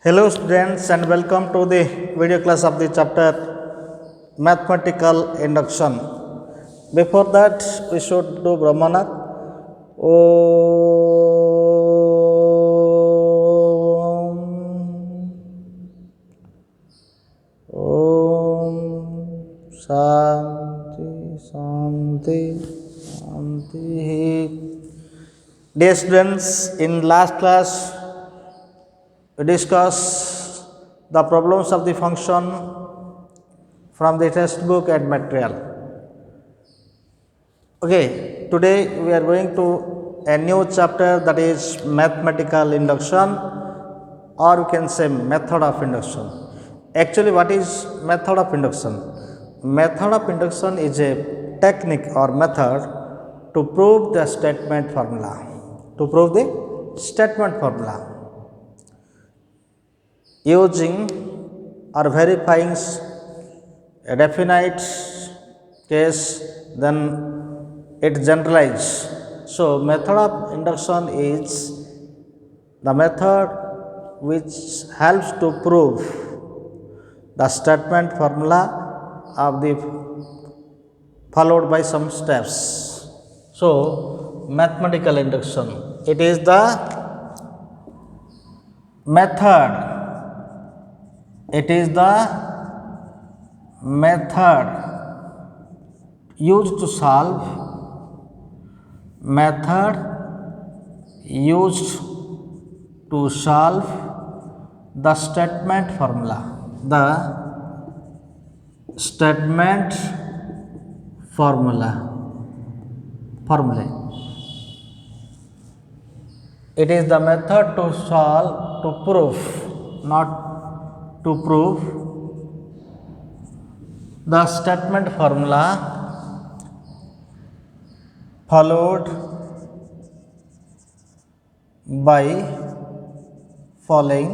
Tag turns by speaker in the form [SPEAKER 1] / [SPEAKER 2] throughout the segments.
[SPEAKER 1] Hello students and welcome to the video class of the chapter Mathematical Induction. Before that we should do Brahmana. Om Shanti Shanti Shanti. Dear students, in last class we discuss the problems of the function from the textbook and material. Okay, today we are going to a new chapter, that is mathematical induction, or you can say method of induction. Actually, what is method of induction? Method of induction is a technique or method to prove the statement formula. To prove the statement formula. Using or verifying a definite case, then it generalizes. So, method of induction is the method which helps to prove the statement formula of the followed by some steps. So, mathematical induction, it is the method. It is the method used to solve the statement formula. The statement formula. It is the method to solve, to prove, not to prove the statement formula followed by following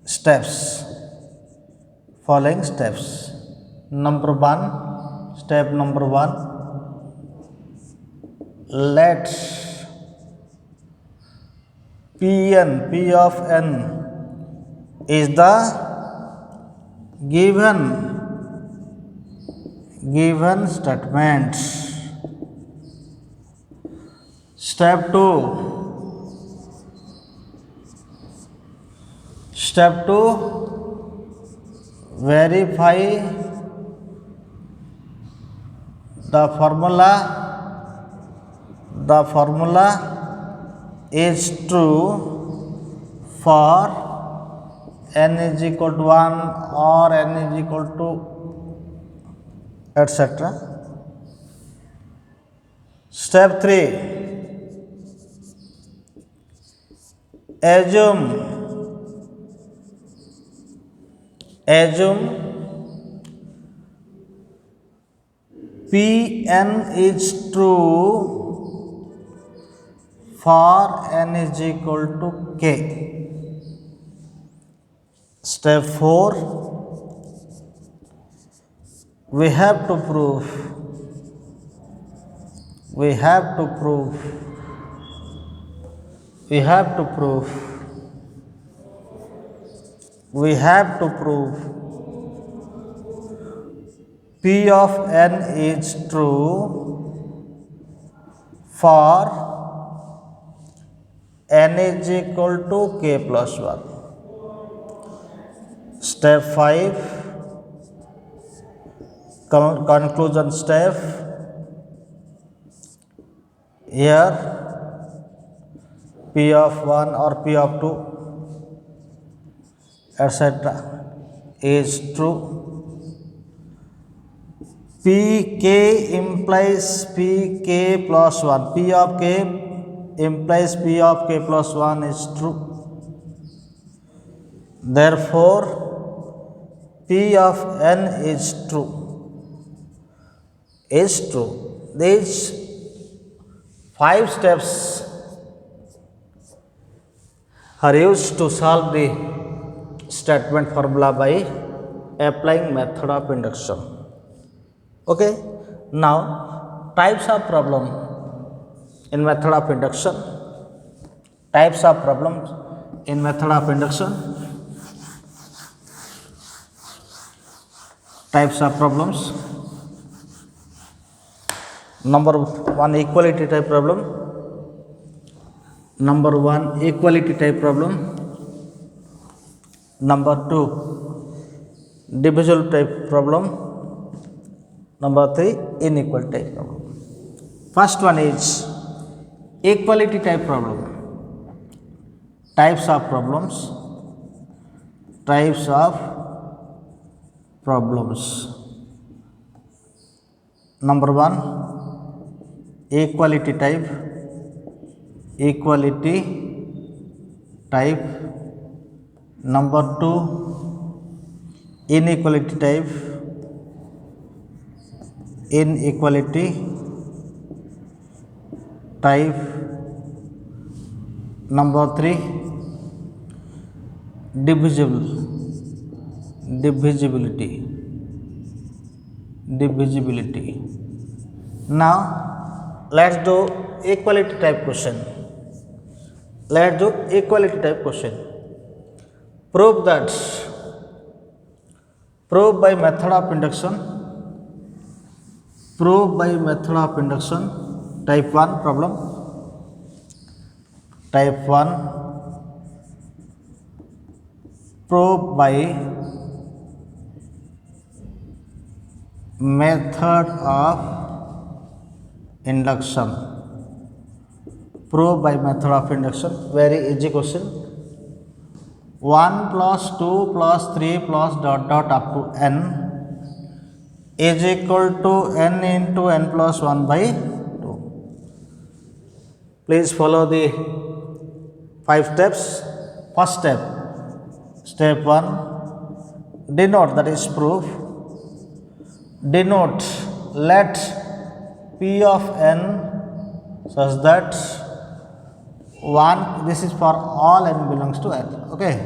[SPEAKER 1] steps. Number one, step number one, let P of n is the given statement. Step 2, verify the formula is true for n is equal to 1 or n is equal to etc. Step 3, assume Pn is true for n is equal to k. Step 4, we have to prove P of n is true for n is equal to k plus 1. Step 5, conclusion step. Here P of 1 or P of 2 etc. is true. Pk implies Pk plus 1. P of k implies P of k plus 1 is true. Therefore, P of n is true. These 5 steps are used to solve the statement formula by applying method of induction. Okay. Now, types of problem in method of induction. Types of problems in method of induction. Types of problems. Number 1, equality type problem. Number 1, equality type problem. Number 2, divisible type problem. Number 3, inequality type problem. First one is equality type problem. Types of problems. Types of problems. Number 1, equality type. Equality type. Number 2, inequality type. Inequality type. Number 3, divisibility. Now let's do equality type question. Prove by method of induction. Type 1 problem. Type 1, prove by method of induction. Very easy question. 1 plus 2 plus 3 plus dot up to n is equal to n into n plus 1 by 2. Please follow the 5 steps. First step. Step 1, denote, that is proof. Denote, let P of n such that 1, this is for all n belongs to n. Okay.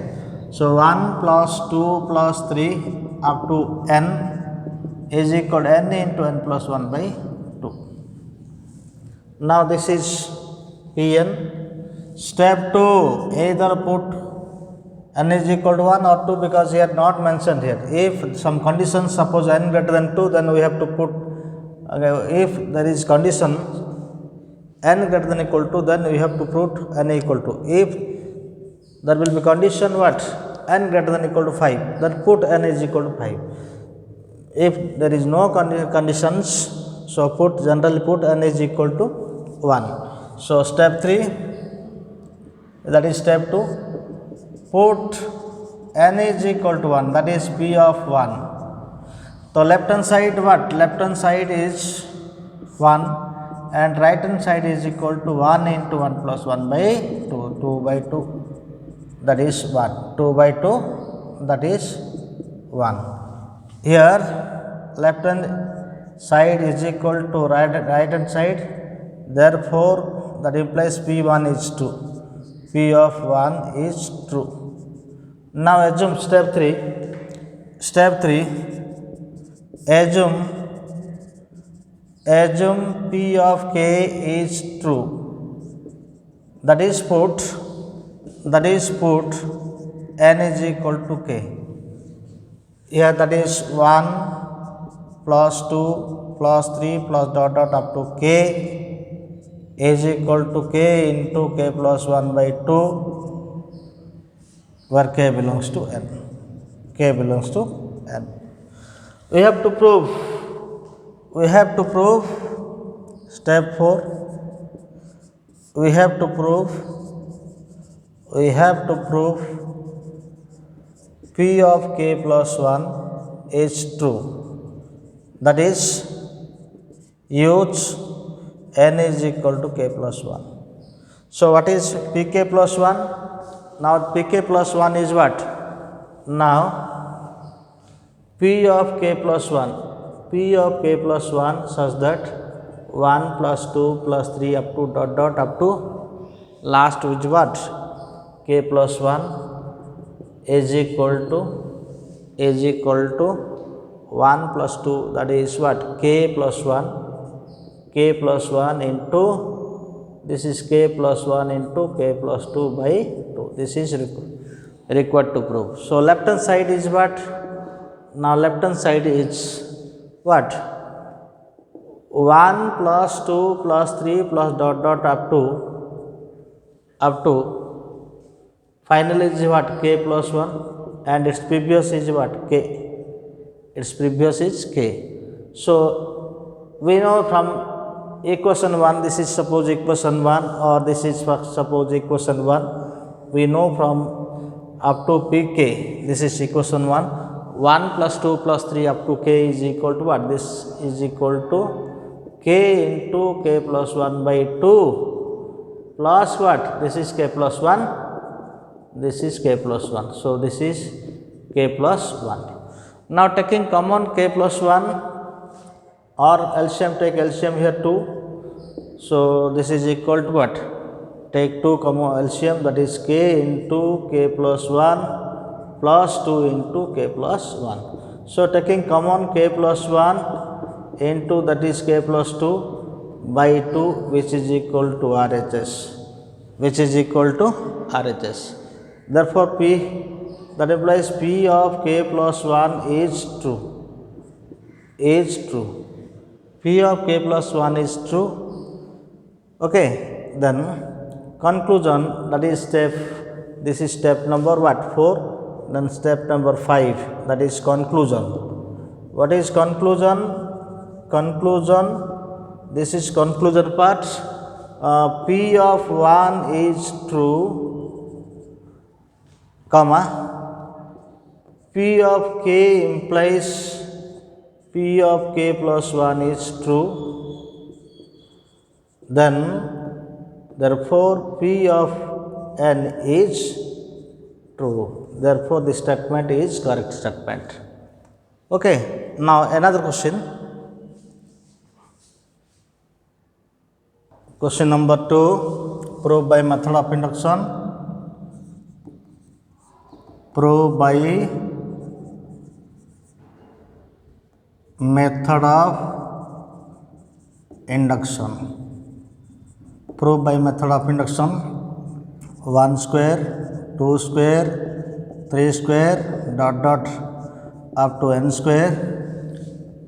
[SPEAKER 1] So 1 plus 2 plus 3 up to n is equal to n into n plus 1 by 2. Now this is Pn. Step 2, either put n is equal to 1 or 2, because here not mentioned here. If some conditions, suppose n greater than 2, then we have to put, if there is condition n greater than equal to, then we have to put n equal to. If there will be condition what? N greater than equal to 5, then put n is equal to 5. If there is no conditions, so generally put n is equal to 1. So step 3, that is step 2, put n is equal to 1, that is P of 1. So left hand side what? Left hand side is 1 and right hand side is equal to 1 into 1 plus 1 by 2, 2 by 2, that is 1, 2 by 2, that is 1. Here left hand side is equal to right hand side, therefore that implies P1 is true. P of 1 is true. Now assume step 3, assume P of k is true, that is put n is equal to k. Here that is 1 plus 2 plus 3 plus dot up to k is equal to k into k plus 1 by 2, where k belongs to n. We have to prove step 4. We have to prove P of k plus 1 is true, that is use n is equal to k plus 1. So what is pk plus 1? Now pk plus 1 is what? Now P of k plus 1 such that 1 plus 2 plus 3 up to dot up to last, which what? K plus 1 is equal to 1 plus 2, that is what? K plus 1 into This is k plus 1 into k plus 2 by 2. This is required to prove. So left hand side is what? Now left hand side is what? 1 plus 2 plus 3 plus dot dot up to finally is what? K plus 1, and its previous is what? K. Its previous is k. So we know from equation 1, this is suppose equation 1, or this is suppose equation 1. We know from up to pk, this is equation 1. 1 plus 2 plus 3 up to k is equal to what? This is equal to k into k plus 1 by 2 plus what? This is k plus 1, this is k plus 1. So this is k plus 1. Now taking common k plus 1, or LCM, take LCM here 2. So this is equal to what? Take 2 common LCM, that is k into k plus 1 plus 2 into k plus 1. So taking common k plus 1 into, that is k plus 2 by 2, which is equal to RHS, which is equal to RHS. Therefore P, that implies P of k plus 1 is true, is true. P of k plus 1 is true. Okay, then conclusion, that is step, this is step number what? 4. Then step number 5, that is conclusion. What is conclusion? Conclusion, this is conclusion part. P of 1 is true, comma, P of k implies P of k plus 1 is true. Then therefore P of n is true. Therefore the statement is correct statement. Okay, now another question. Question number 2, prove by method of induction. Prove by method of induction. Prove by method of induction. 1 square, 2 square, 3 square, dot dot up to n square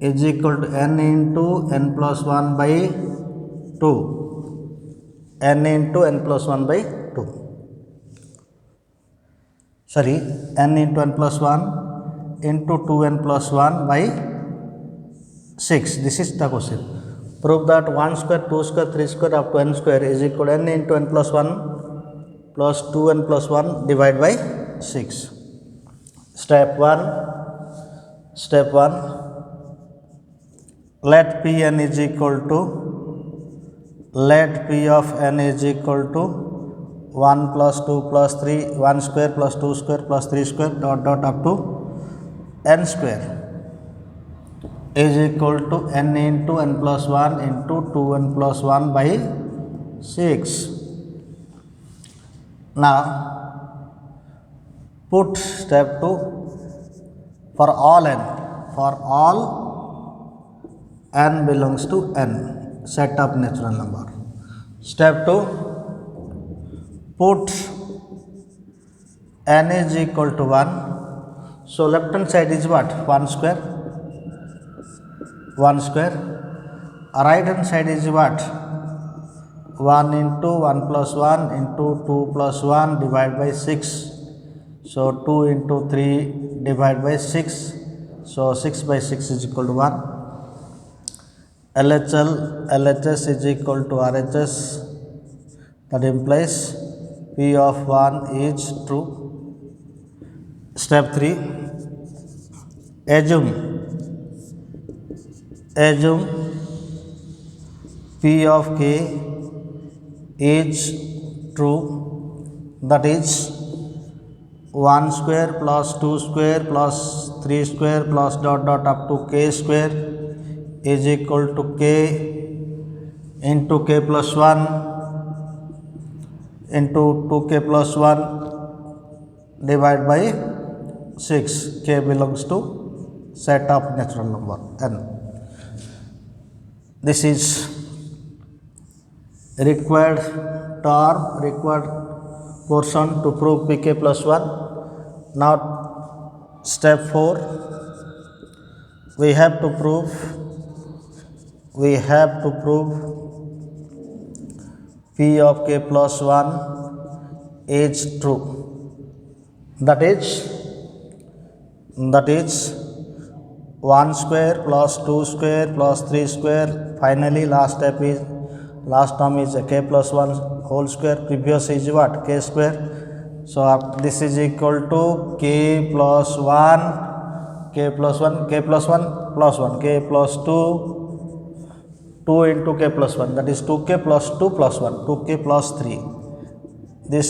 [SPEAKER 1] is equal to n into n plus 1 by 2. N into n plus 1 by 2. Sorry, n into n plus 1 into 2n plus 1 by 6. This is the question. Prove that 1 square, 2 square, 3 square up to n square is equal to n into n plus 1 plus 2n plus 1 divided by 6. Step 1. Step 1. Let Pn is equal to, let P of n is equal to 1 plus 2 plus 3, 1 square plus 2 square plus 3 square dot dot up to n square is equal to n into n plus 1 into 2n plus 1 by 6. Now put step 2 for all n, for all n belongs to n, set of natural number. Step 2, put n is equal to 1. So left hand side is what? 1 square, 1 square. Right hand side is what? 1 into 1 plus 1 into 2 plus 1 divided by 6. So 2 into 3 divided by 6. So 6 by 6 is equal to 1. LHS is equal to RHS. That implies P of 1 is true. Step 3. Assume P of k is true. That is 1 square plus 2 square plus 3 square plus dot dot up to k square is equal to k into k plus 1 into 2k plus 1 divided by 6. K belongs to set of natural number n. This is required term, required portion to prove pk plus 1. Now step 4, we have to prove p of k plus 1 is true. That is 1 square plus 2 square plus 3 square. Finally last term is k plus 1 whole square. Previous is what? K square. So this is equal to k plus 1 k plus 1 k plus 1 plus 1 k plus 2 2 into k plus 1, that is 2k plus 2 plus 1 2k plus 3. This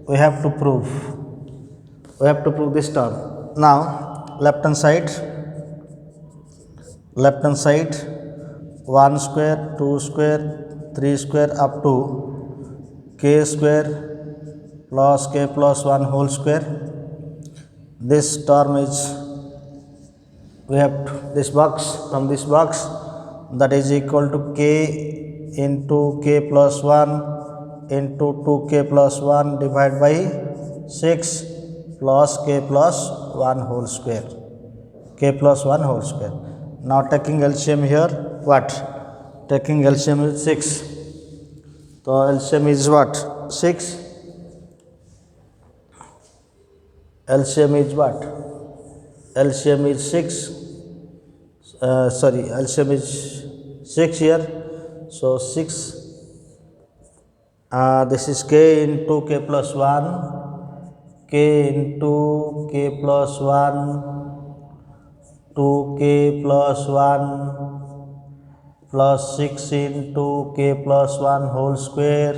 [SPEAKER 1] we have to prove this term. Now left hand side 1 square 2 square 3 square up to k square plus k plus 1 whole square. This term is, we have this box, from this box, that is equal to k into k plus 1 into 2k plus 1 divided by 6 plus k plus 1 whole square. K plus 1 whole square. Now taking LCM here, what? Taking LCM is 6. So LCM is what? 6. LCM is what? LCM is 6. LCM is 6 here. So 6. This is k into k plus 1. K into k plus 1. 2k plus 1 plus 6 into k plus 1 whole square.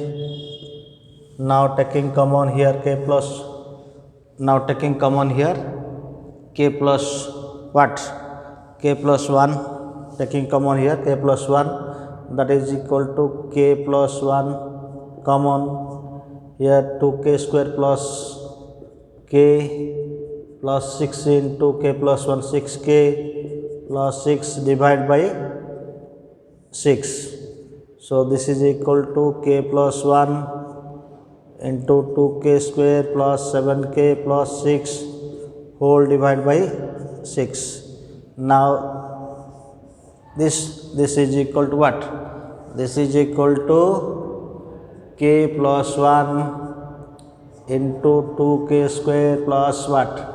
[SPEAKER 1] Now taking common here k plus, now taking common here k plus what? K plus 1, taking common here k plus 1, that is equal to k plus 1 common here, 2k square plus k plus 6 into k plus 1 6k plus 6 divided by 6. So this is equal to k plus 1 into 2k square plus 7k plus 6 whole divided by 6. Now this is equal to what? This is equal to k plus 1 into 2k square plus what?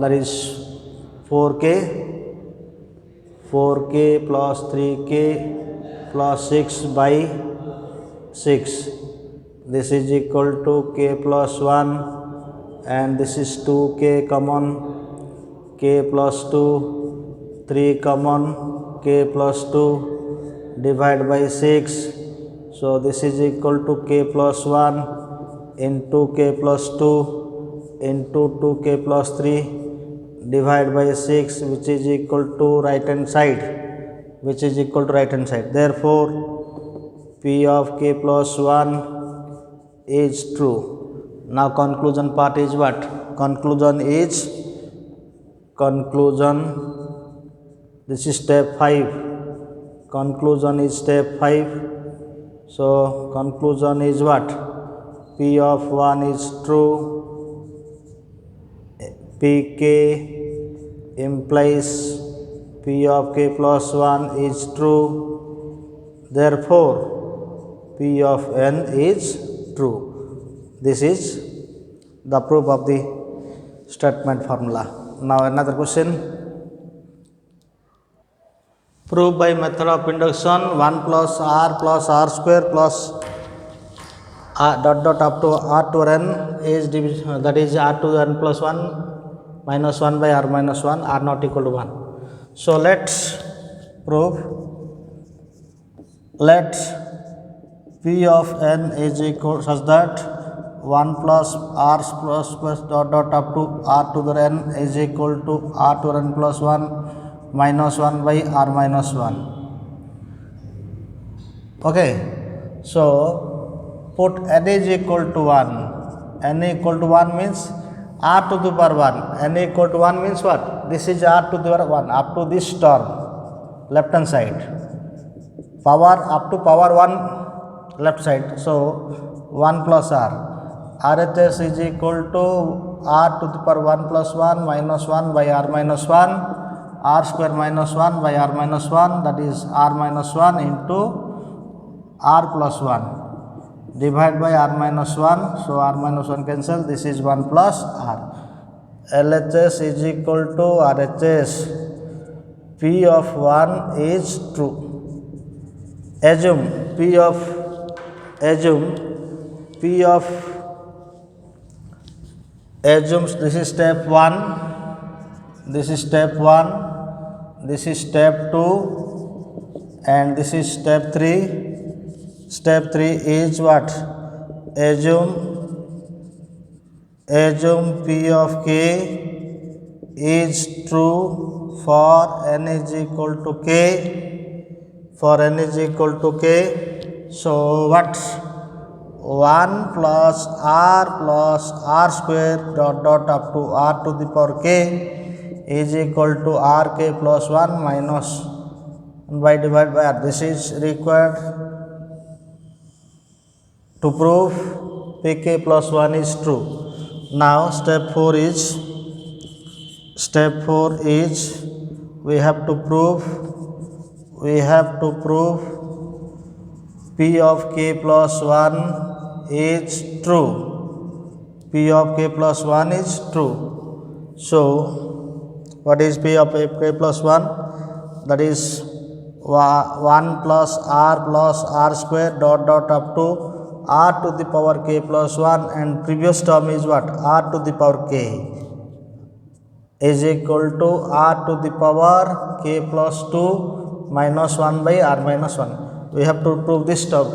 [SPEAKER 1] That is 4k plus 3k plus 6 by 6. This is equal to k plus 1 and this is 2k common, k plus 2, 3 common, k plus 2 divided by 6. So this is equal to k plus 1 into k plus 2 into 2k plus 3 divided by 6, which is equal to right hand side, Therefore p of k plus 1 is true. Now conclusion part is what? Conclusion, this is step 5. Conclusion is step 5. So conclusion is what? P of 1 is true. Pk implies P of k plus 1 is true. Therefore P of n is true. This is the proof of the statement formula. Now another question. Prove by method of induction 1 plus r square plus dot up to r to n is division, that is r to n plus 1 minus 1 by r minus 1, r not equal to 1. So let's prove. Let p of n is equal such that 1 plus r plus dot up to r to the n is equal to r to n plus 1 minus 1 by r minus 1. Okay, so put n is equal to 1. N equal to 1 means r to the power 1. N equal to 1 means what? This is r to the power 1 up to this term, left hand side. power up to power 1 left side. So 1 plus r. RHS is equal to r to the power 1 plus 1 minus 1 by r minus 1, r square minus 1 by r minus 1, that is r minus 1 into r plus 1 divided by r minus 1. So r minus 1 cancel, this is 1 plus r. LHS is equal to RHS. P of 1 is true. Assume P of assumes this is step 1, this is step 1, this is step 2, and this is step 3. Step 3 is what? Assume P of k is true for n is equal to k. For n is equal to k. So what? 1 plus r square dot dot up to r to the power k is equal to rk plus 1 minus 1 by divided by r. This is required to prove pk plus 1 is true. Now step 4 is we have to prove P of k plus 1 is true. P of k plus 1 is true. So what is P of k plus 1? That is 1 plus r square dot dot up to r to the power k plus 1, and previous term is what? R to the power k is equal to r to the power k plus 2 minus 1 by r minus 1. We have to prove this term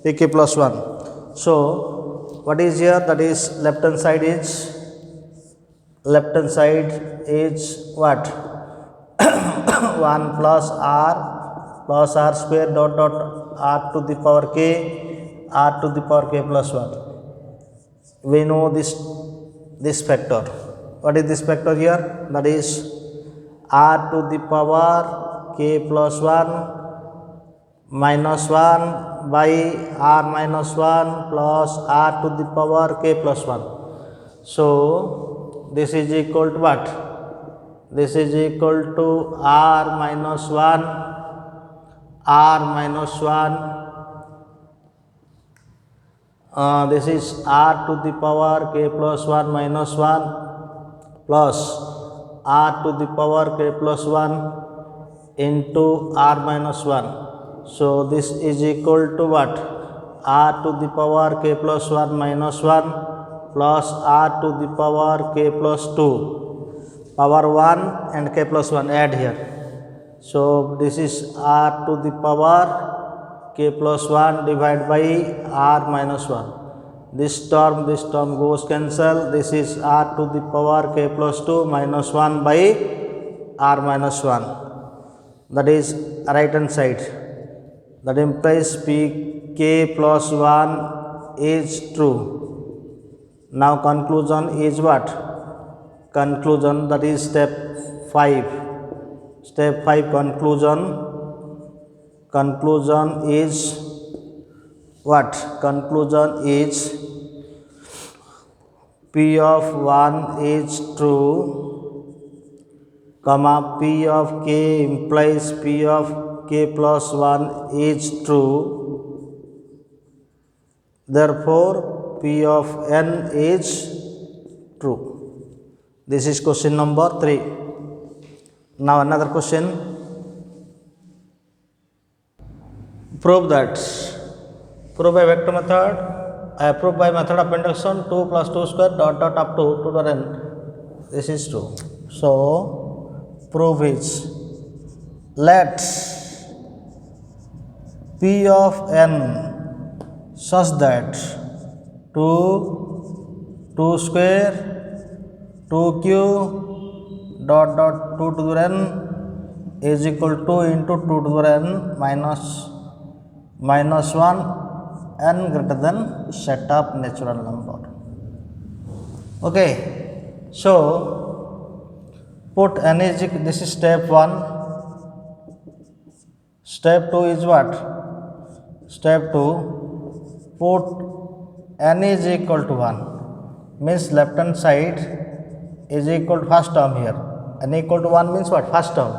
[SPEAKER 1] pk plus 1. So what is here? That is left hand side is what? 1 plus r square dot dot r to the power k, r to the power k plus 1. We know this factor. What is this factor here? That is r to the power k plus 1 minus 1 by r minus 1 plus r to the power k plus 1. So this is equal to what? This is equal to r minus 1 this is r to the power k plus 1 minus 1 plus r to the power k plus 1 into r minus 1. So this is equal to what? R to the power k plus 1 minus 1 plus r to the power k plus 2. Power 1 and k plus 1 add here. So this is r to the power k plus 1 divided by r minus 1. This term goes cancel. This is r to the power k plus 2 minus 1 by r minus 1. That is right hand side. That implies pk plus 1 is true. Now conclusion is what? Conclusion, that is step 5. Step 5 conclusion is what? Conclusion is P of 1 is true, comma P of k implies P of k plus 1 is true. Therefore P of n is true. This is question number 3. Now another question. Prove by vector method. Prove by method of induction 2 plus 2 square dot dot up to 2 to the n. This is true. So prove is, let P of n such that 2 square 2q dot dot 2 to the n is equal to into 2 to the n minus 1 n greater than set of natural number. Okay, so put n is, this is step 1. Step 2 is what? Step 2, put n is equal to 1, means left hand side is equal to first term here. N equal to 1 means what? First term.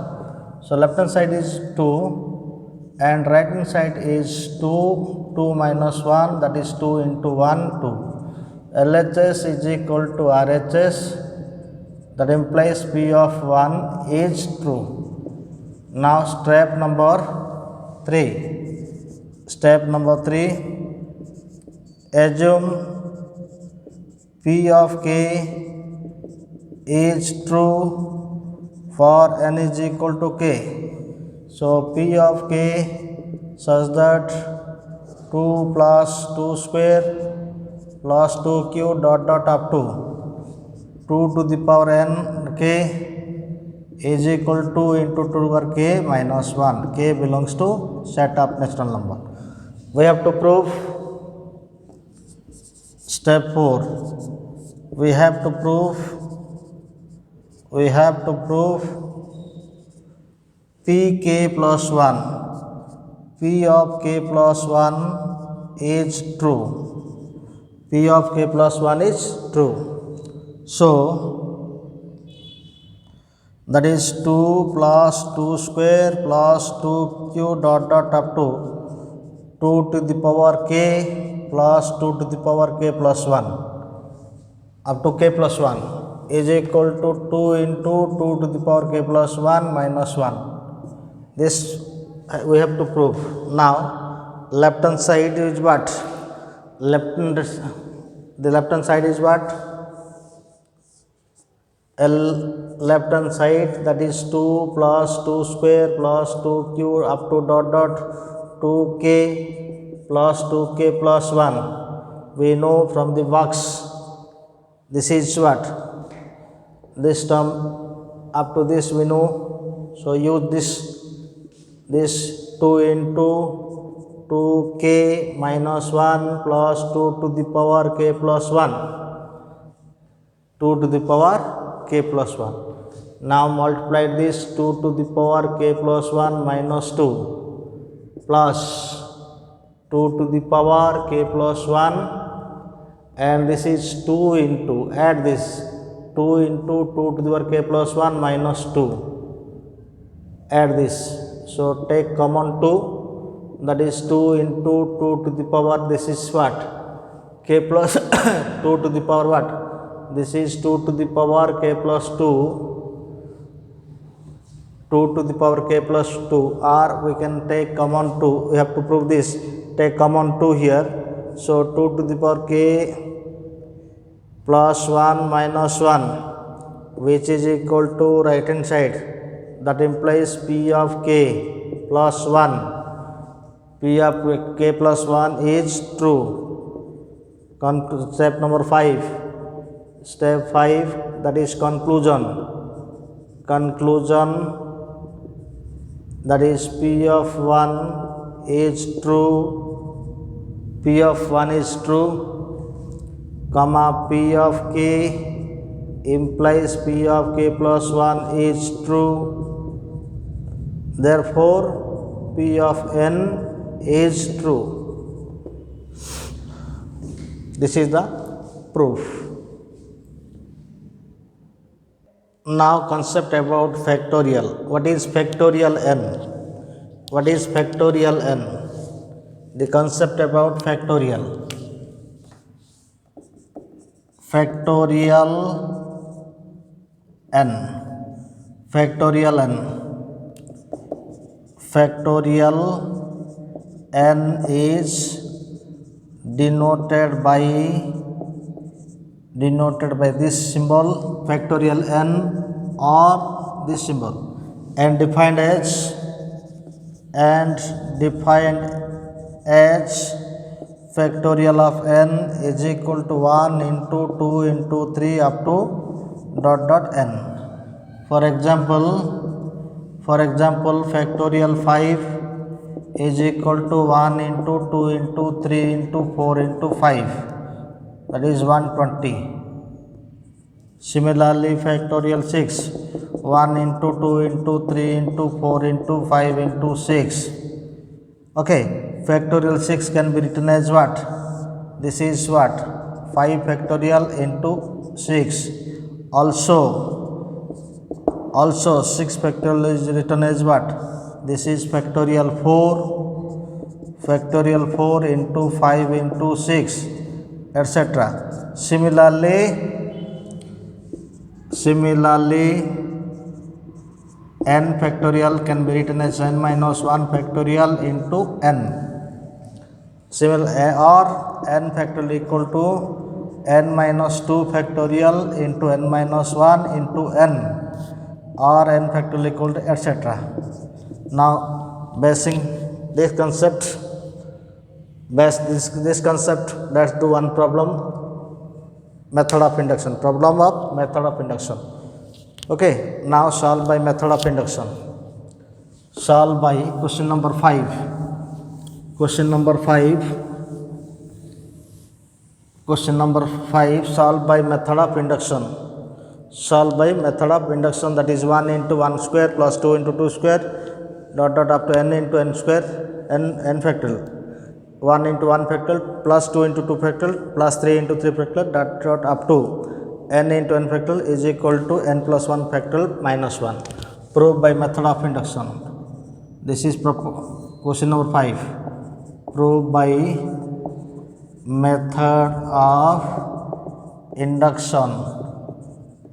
[SPEAKER 1] So left hand side is 2 and right hand side is 2 minus 1, that is 2 into 1, 2. LHS is equal to RHS, that implies P of 1 is true. Now step number 3. Step number 3, assume P of k is true for n is equal to k. So P of k such that 2 plus 2 square plus 2q dot dot up to 2 to the power n k is equal to into 2 to the power k minus 1. K belongs to set of natural number. We have to prove step 4. We have to prove Pk plus 1. P of k plus 1 is true. P of k plus 1 is true. So that is 2 plus 2 square plus 2q dot dot up to 2 to the power k plus 2 to the power k plus 1 up to k plus 1 is equal to 2 into 2 to the power k plus 1 minus 1. This we have to prove. Now left hand side is what? The left hand side is what? Left hand side, that is 2 plus 2 square plus 2q up to dot dot 2k plus 2k plus 1. We know from the box this is what? This term up to this we know. So use this 2 into 2k minus 1 plus 2 to the power k plus 1. 2 to the power k plus 1. Now multiply this 2 to the power k plus 1 minus 2 plus 2 to the power k plus 1, and this is 2 into, add this 2 into 2 to the power k plus 1 minus 2, add this. So take common 2, that is 2 into 2 to the power, this is what? K plus 2 to the power what? This is 2 to the power k plus 2, 2 to the power k plus 2, or we can take common 2. We have to prove this. Take common 2 here. So 2 to the power k plus 1 minus 1, which is equal to right hand side. That implies P of k plus 1. P of k plus 1 is true. Step number 5. Step 5, that is conclusion. Conclusion, that is P of 1 is true. P of 1 is true, comma P of k implies P of k plus 1 is true. Therefore, P of n is true. This is the proof. Now concept about factorial. What is factorial n? What is factorial n? The concept about factorial. Factorial n. Factorial n. Factorial n is denoted by this symbol, factorial n, or this symbol, and defined as factorial of n is equal to 1 into 2 into 3 up to dot dot n. For example, factorial 5 is equal to 1 into 2 into 3 into 4 into 5. That is 120. Similarly, factorial 6, 1 into 2 into 3 into 4 into 5 into 6. Okay, factorial 6 can be written as what? This is what? 5 factorial into 6. Also 6 factorial is written as what? This is factorial 4 into 5 into 6, etc. Similarly n factorial can be written as n minus 1 factorial into n. Or n factorial equal to n minus 2 factorial into n minus 1 into n, or n factorial equal to etc. Now basing this concept, let's do one problem, method of induction. Okay, now solve by method of induction. Solve by question number 5. Solve by method of induction. That is 1 into 1 square plus 2 into 2 square dot up to n into n square, n factorial. 1 into 1 factorial plus 2 into 2 factorial plus 3 into 3 factorial dot up to n into n factorial is equal to n plus 1 factorial minus 1. Prove by method of induction. This is question number 5. Prove by method of induction.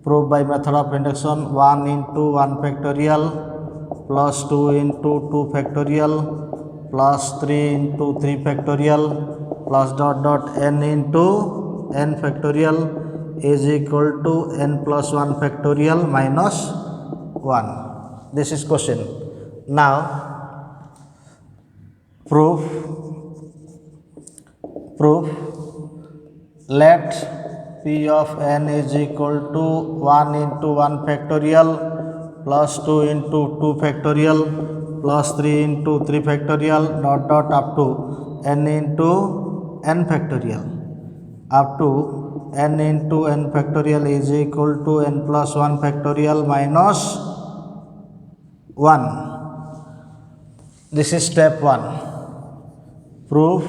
[SPEAKER 1] 1 into 1 factorial plus 2 into 2 factorial plus 3 into 3 factorial plus dot n into n factorial is equal to n plus 1 factorial minus 1. This is question. Now proof. Let p of n is equal to 1 into 1 factorial plus 2 into 2 factorial plus 3 into 3 factorial dot up to n into n factorial up to n into n factorial is equal to n plus 1 factorial minus 1. This is step 1. Proof.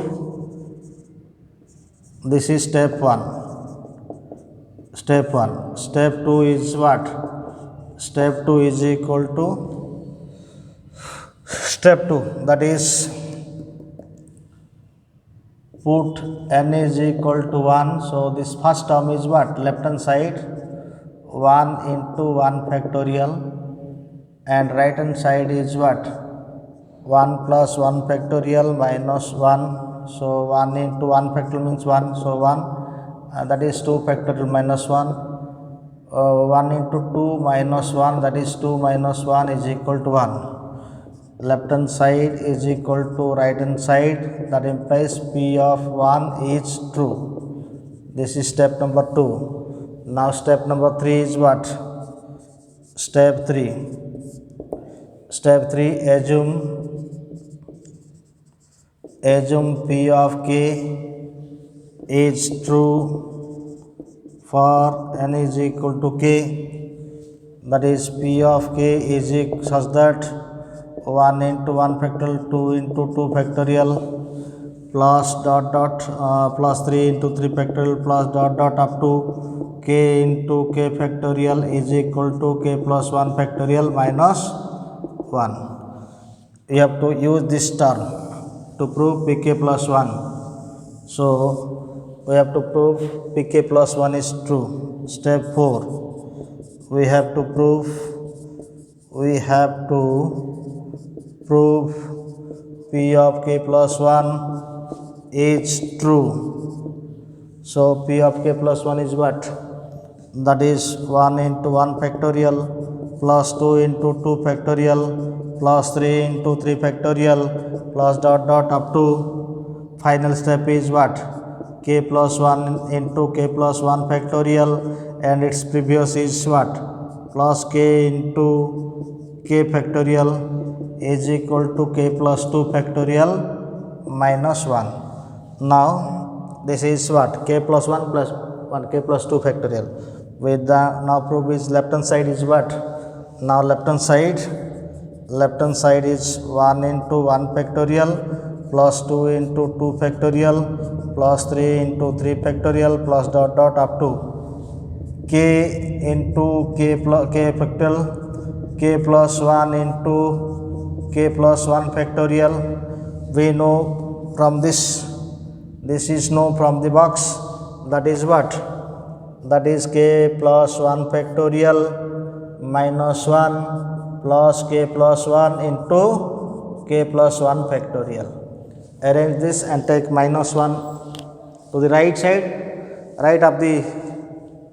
[SPEAKER 1] This is step 1. Step 2 is what? Step 2 is equal to step 2, that is put n is equal to 1. So this first term is what? Left hand side 1 into 1 factorial, and right hand side is what? 1 plus 1 factorial minus 1. So 1 into 1 factorial means 1, so 1, that is 2 factorial minus 1. 1 into 2 minus 1, that is 2 minus 1 is equal to 1. Left hand side is equal to right hand side, that implies p of 1 is true. This is step number 2. Now step number 3 is what? Step 3, assume p of k is true for n is equal to k, that is p of k is such that 1 into 1 factorial 2 into 2 factorial plus plus 3 into 3 factorial plus dot up to k into k factorial is equal to k plus 1 factorial minus 1. You have to use this term to prove pk plus 1. So we have to prove pk plus 1 is true. Step 4, we have to prove p of k plus 1 is true. So p of k plus 1 is what? That is 1 into 1 factorial plus 2 into 2 factorial plus 3 into 3 factorial plus dot up to final step is what? K plus 1 into k plus 1 factorial, and its previous is what? Plus k into k factorial is equal to k plus 2 factorial minus 1. Now this is what? K plus 1 plus 1, k plus 2 factorial. With the now proof is left hand side is what? Now left hand side is 1 into 1 factorial plus 2 into 2 factorial plus 3 into 3 factorial plus dot dot up to k into k factorial, k plus 1 into k plus 1 factorial. We know from this is known from the box, that is what? That is k plus 1 factorial minus 1 plus k plus 1 into k plus 1 factorial. Arrange this and take minus 1 to the right side, right of the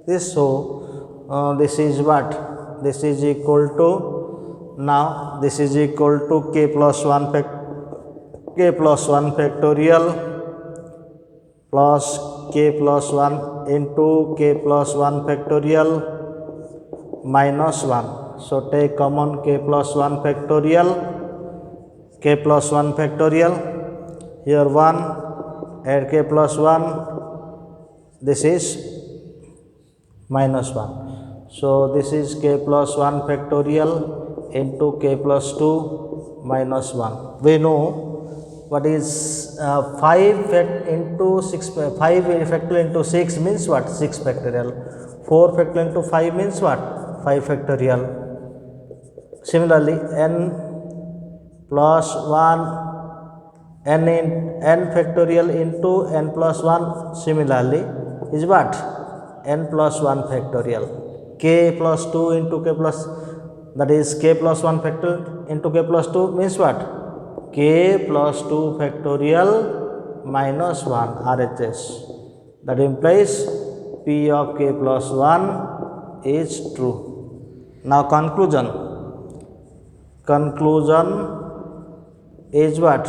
[SPEAKER 1] this. So this is what? This is equal to, now this is equal to k plus 1 factorial plus k plus 1 into k plus 1 factorial minus 1. So take common k plus 1 factorial, here 1, add k plus 1, this is minus 1. So this is k plus 1 factorial into k plus 2 minus 1. We know what is 5 factorial into 6 means what? 6 factorial. 4 factorial into 5 means what? 5 factorial. Similarly, n plus 1, n factorial into n plus 1 similarly is what? N plus 1 factorial. K plus 2 into k plus, that is k plus 1 factorial into k plus 2 means what? K plus 2 factorial minus 1 RHS. That implies P of k plus 1 is true. Now conclusion is what?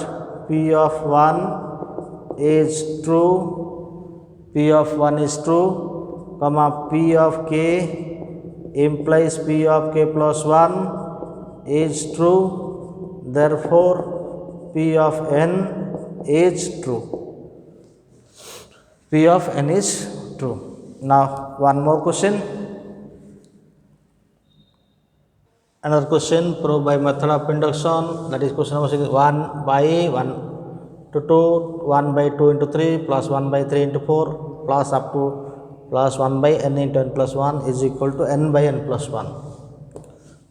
[SPEAKER 1] P of 1 is true, P of 1 is true, comma P of k implies P of k plus 1 is true, therefore P of n is true. P of n is true. Now one more question. Another question, prove by method of induction. That is question number 6. 1 by 1 to 2, 1 by 2 into 3 plus 1 by 3 into 4 plus up to plus 1 by n into n plus 1 is equal to n by n plus 1.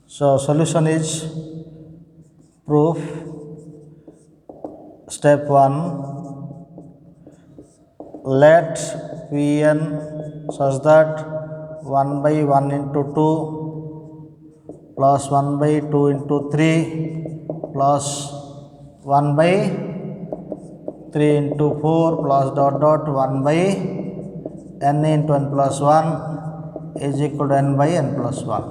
[SPEAKER 1] So solution is proof. Step 1, let Pn such that 1 by 1 into 2 plus 1 by 2 into 3 plus 1 by 3 into 4 plus dot dot 1 by n into n plus 1 is equal to n by n plus 1.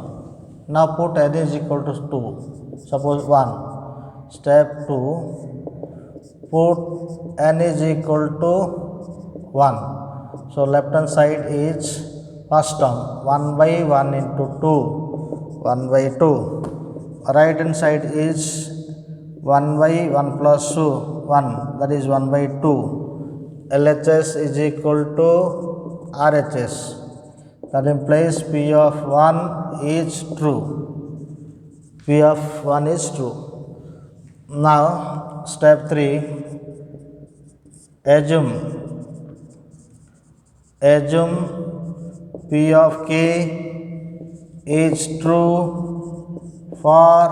[SPEAKER 1] Now put n is equal to 2. Suppose 1. Step 2, put n is equal to 1. So left hand side is first term 1 by 1 into 2, 1 by 2. Right hand side is 1 by 1 plus 1, that is 1 by 2. LHS is equal to RHS. That implies P of 1 is true. P of 1 is true. Now step 3, assume P of k is true for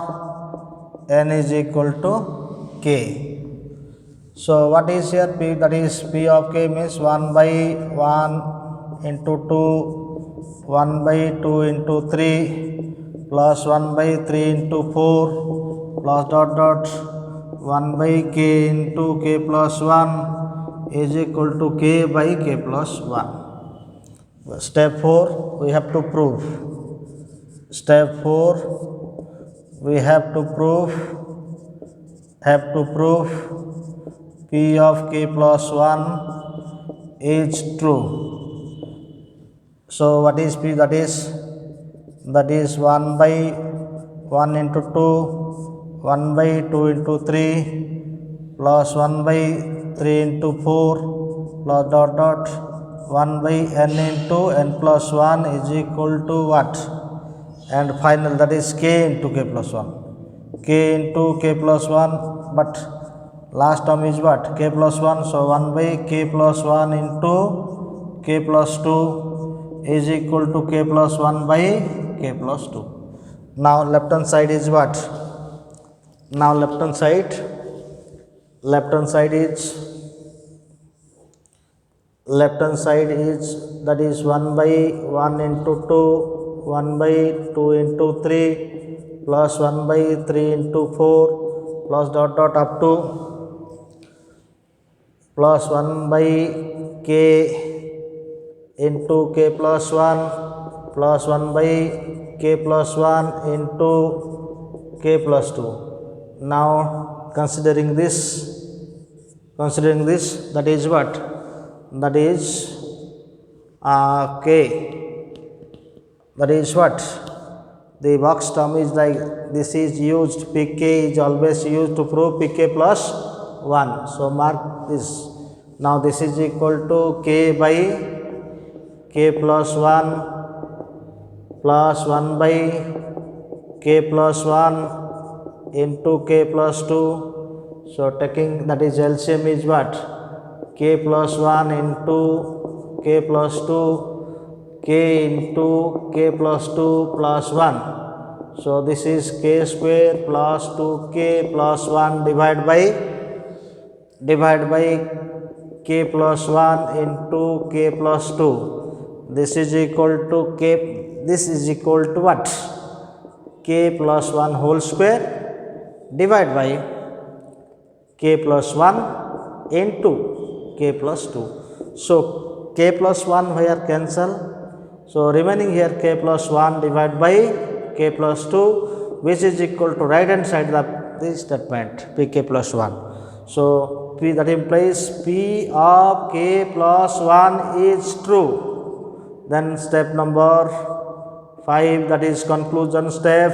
[SPEAKER 1] n is equal to k. So what is here? P, that is P of k means 1 by 1 into 2, 1 by 2 into 3 plus 1 by 3 into 4 plus dot dot 1 by k into k plus 1 is equal to k by k plus 1. Step 4, we have to prove. Step 4, we have to prove P of k plus 1 is true. So what is P? That is 1 by 1 into 2, 1 by 2 into 3 plus 1 by 3 into 4 plus dot dot 1 by n into n plus 1 is equal to what? and final, that is k into k plus 1, k into k plus 1, but last term is what, k plus 1, so 1 by k plus 1 into k plus 2 is equal to k plus 1 by k plus 2. Now left hand side is what, now left hand side is that is 1 by 1 into 2, 1 by 2 into 3 plus 1 by 3 into 4 plus dot dot up to plus 1 by k into k plus 1 plus 1 by k plus 1 into k plus 2. Now considering this, that is what, that is k, that is what, the box term is like this is used, pk is always used to prove pk plus 1, so mark this. Now this is equal to k by k plus 1 plus 1 by k plus 1 into k plus 2. So taking, that is LCM is what, k plus 1 into k plus 2, k into k plus 2 plus 1. So this is k square plus 2k plus 1 divided by k plus 1 into k plus 2. This is equal to k, this is equal to what, k plus 1 whole square divided by k plus 1 into k plus 2. So k plus 1 here cancel, so remaining here k plus 1 divided by k plus 2, which is equal to right hand side of this statement pk plus 1. So p, that implies p of k plus 1 is true. Then step number 5, that is conclusion step.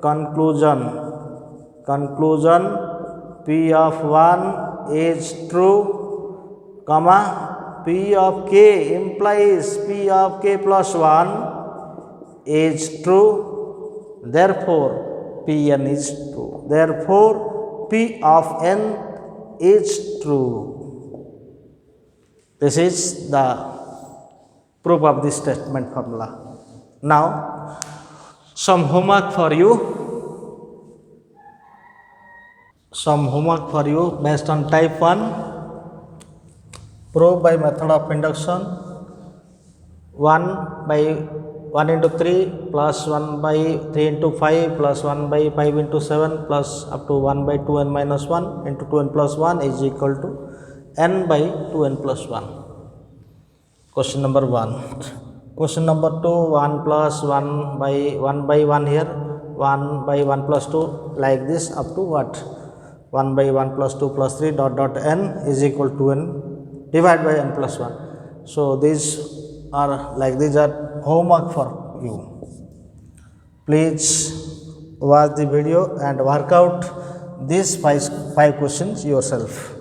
[SPEAKER 1] Conclusion, p of 1 is true, comma, p of k implies p of k plus 1 is true, therefore pn is true, therefore p of n is true. This is the proof of this statement formula. Now some homework for you, based on type 1, prove by method of induction. 1 by 1 into 3 plus 1 by 3 into 5 plus 1 by 5 into 7 plus up to 1 by 2n minus 1 into 2n plus 1 is equal to n by 2n plus 1. Question number 1. Question number 2, 1 plus 1 by 1 here, 1 by 1 plus 2, like this up to what, 1 by 1 plus 2 plus 3 dot dot n is equal to n divided by n plus 1. So these are like, these are homework for you. Please watch the video and work out these five questions yourself.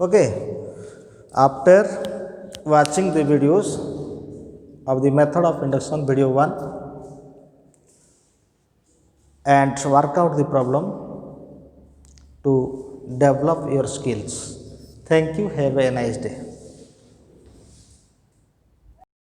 [SPEAKER 1] Okay, after watching the videos of the method of induction video 1 and work out the problem to develop your skills. Thank you. Have a nice day.